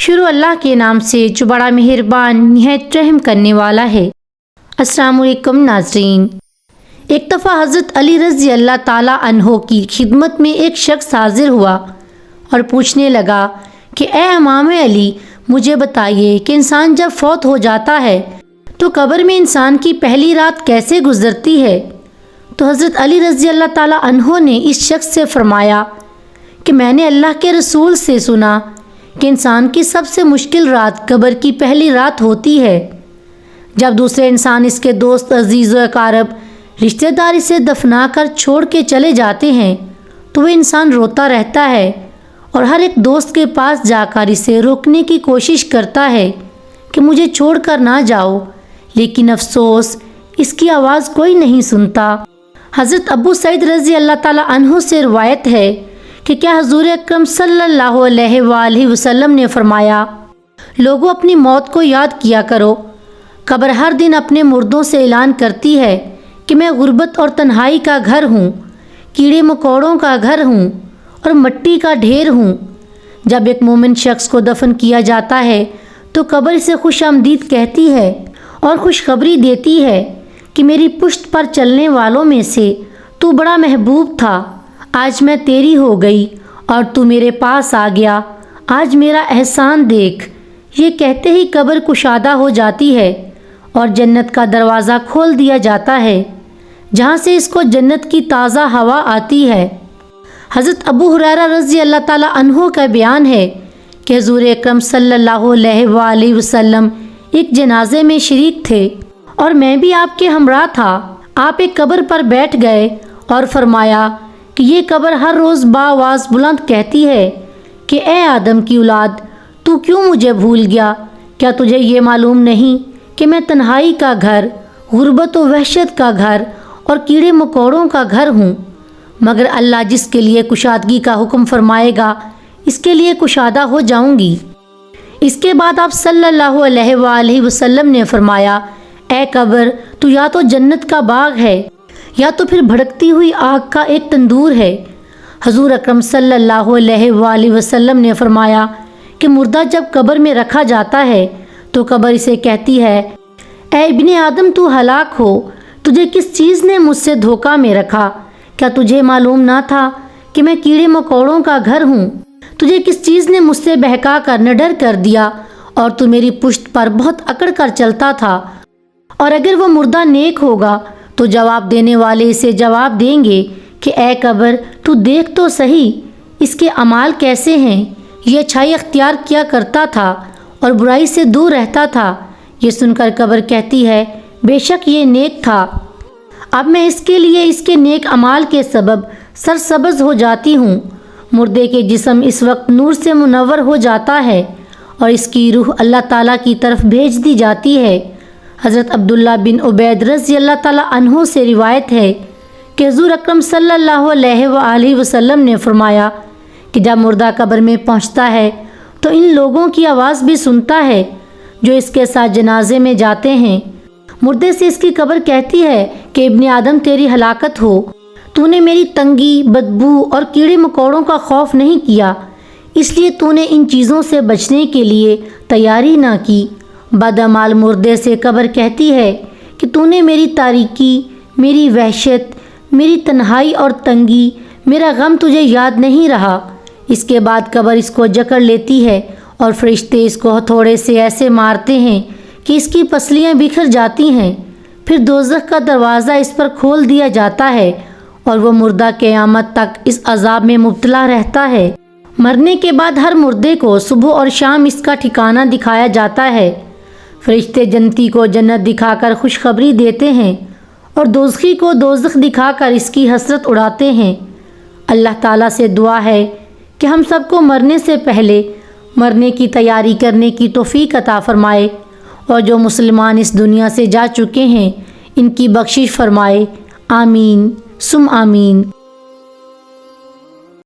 شروع اللہ کے نام سے جو بڑا مہربان نہایت رحم کرنے والا ہے۔ السلام علیکم ناظرین۔ ایک دفعہ حضرت علی رضی اللہ تعالیٰ عنہ کی خدمت میں ایک شخص حاضر ہوا اور پوچھنے لگا کہ اے امام علی، مجھے بتائیے کہ انسان جب فوت ہو جاتا ہے تو قبر میں انسان کی پہلی رات کیسے گزرتی ہے؟ تو حضرت علی رضی اللہ تعالیٰ عنہ نے اس شخص سے فرمایا کہ میں نے اللہ کے رسول سے سنا کہ انسان کی سب سے مشکل رات قبر کی پہلی رات ہوتی ہے۔ جب دوسرے انسان اس کے دوست، عزیز و اقارب، رشتہ دار اسے دفنا کر چھوڑ کے چلے جاتے ہیں تو وہ انسان روتا رہتا ہے اور ہر ایک دوست کے پاس جا کر اسے روکنے کی کوشش کرتا ہے کہ مجھے چھوڑ کر نہ جاؤ، لیکن افسوس اس کی آواز کوئی نہیں سنتا۔ حضرت ابو سعید رضی اللہ تعالیٰ عنہ سے روایت ہے کہ کیا حضور اکرم صلی اللہ علیہ وآلہ وسلم نے فرمایا، لوگوں اپنی موت کو یاد کیا کرو۔ قبر ہر دن اپنے مردوں سے اعلان کرتی ہے کہ میں غربت اور تنہائی کا گھر ہوں، کیڑے مکوڑوں کا گھر ہوں اور مٹی کا ڈھیر ہوں۔ جب ایک مومن شخص کو دفن کیا جاتا ہے تو قبر اسے خوش آمدید کہتی ہے اور خوشخبری دیتی ہے کہ میری پشت پر چلنے والوں میں سے تو بڑا محبوب تھا، آج میں تیری ہو گئی اور تو میرے پاس آ گیا، آج میرا احسان دیکھ۔ یہ کہتے ہی قبر کشادہ ہو جاتی ہے اور جنت کا دروازہ کھول دیا جاتا ہے، جہاں سے اس کو جنت کی تازہ ہوا آتی ہے۔ حضرت ابو ہریرہ رضی اللہ تعالیٰ عنہ کا بیان ہے کہ حضور اکرم صلی اللہ علیہ وآلہ وسلم ایک جنازے میں شریک تھے اور میں بھی آپ کے ہمراہ تھا۔ آپ ایک قبر پر بیٹھ گئے اور فرمایا کہ یہ قبر ہر روز بآواز بلند کہتی ہے کہ اے آدم کی اولاد، تو کیوں مجھے بھول گیا؟ کیا تجھے یہ معلوم نہیں کہ میں تنہائی کا گھر، غربت و وحشت کا گھر اور کیڑے مکوڑوں کا گھر ہوں؟ مگر اللہ جس کے لیے کشادگی کا حکم فرمائے گا اس کے لیے کشادہ ہو جاؤں گی۔ اس کے بعد آپ صلی اللہ علیہ وآلہ وسلم نے فرمایا، اے قبر، تو یا تو جنت کا باغ ہے یا تو پھر بھڑکتی ہوئی آگ کا ایک تندور ہے۔ حضور اکرم صلی اللہ علیہ وآلہ وسلم نے فرمایا کہ مردہ جب قبر میں رکھا جاتا ہے تو قبر اسے کہتی ہے، اے ابن آدم، تو ہلاک ہو، تجھے کس چیز نے مجھ سے دھوکہ میں رکھا؟ کیا تجھے معلوم نہ تھا کہ میں کیڑے مکوڑوں کا گھر ہوں؟ تجھے کس چیز نے مجھ سے بہکا کر نڈر کر دیا اور تو میری پشت پر بہت اکڑ کر چلتا تھا؟ اور اگر وہ مردہ نیک ہوگا تو جواب دینے والے اسے جواب دیں گے کہ اے قبر، تو دیکھ تو صحیح اس کے اعمال کیسے ہیں، یہ اچھائی اختیار کیا کرتا تھا اور برائی سے دور رہتا تھا۔ یہ سن کر قبر کہتی ہے، بے شک یہ نیک تھا، اب میں اس کے لیے اس کے نیک اعمال کے سبب سرسبز ہو جاتی ہوں۔ مردے کے جسم اس وقت نور سے منور ہو جاتا ہے اور اس کی روح اللہ تعالیٰ کی طرف بھیج دی جاتی ہے۔ حضرت عبداللہ بن عبید رضی اللہ تعالیٰ عنہ سے روایت ہے کہ حضور اکرم صلی اللہ علیہ وآلہ وسلم نے فرمایا کہ جب مردہ قبر میں پہنچتا ہے تو ان لوگوں کی آواز بھی سنتا ہے جو اس کے ساتھ جنازے میں جاتے ہیں۔ مردے سے اس کی قبر کہتی ہے کہ ابن آدم، تیری ہلاکت ہو، تو نے میری تنگی، بدبو اور کیڑے مکوڑوں کا خوف نہیں کیا، اس لیے تو نے ان چیزوں سے بچنے کے لیے تیاری نہ کی۔ بدعمال مردے سے قبر کہتی ہے کہ تو نے میری تاریکی، میری وحشت، میری تنہائی اور تنگی، میرا غم تجھے یاد نہیں رہا۔ اس کے بعد قبر اس کو جکڑ لیتی ہے اور فرشتے اس کو ہتھوڑے سے ایسے مارتے ہیں کہ اس کی پسلیاں بکھر جاتی ہیں۔ پھر دوزخ کا دروازہ اس پر کھول دیا جاتا ہے اور وہ مردہ قیامت تک اس عذاب میں مبتلا رہتا ہے۔ مرنے کے بعد ہر مردے کو صبح اور شام اس کا ٹھکانہ دکھایا جاتا ہے۔ فرشتے جنتی کو جنت دکھا کر خوشخبری دیتے ہیں اور دوزخی کو دوزخ دکھا کر اس کی حسرت اڑاتے ہیں۔ اللہ تعالیٰ سے دعا ہے کہ ہم سب کو مرنے سے پہلے مرنے کی تیاری کرنے کی توفیق عطا فرمائے اور جو مسلمان اس دنیا سے جا چکے ہیں ان کی بخشش فرمائے، آمین ثم آمین۔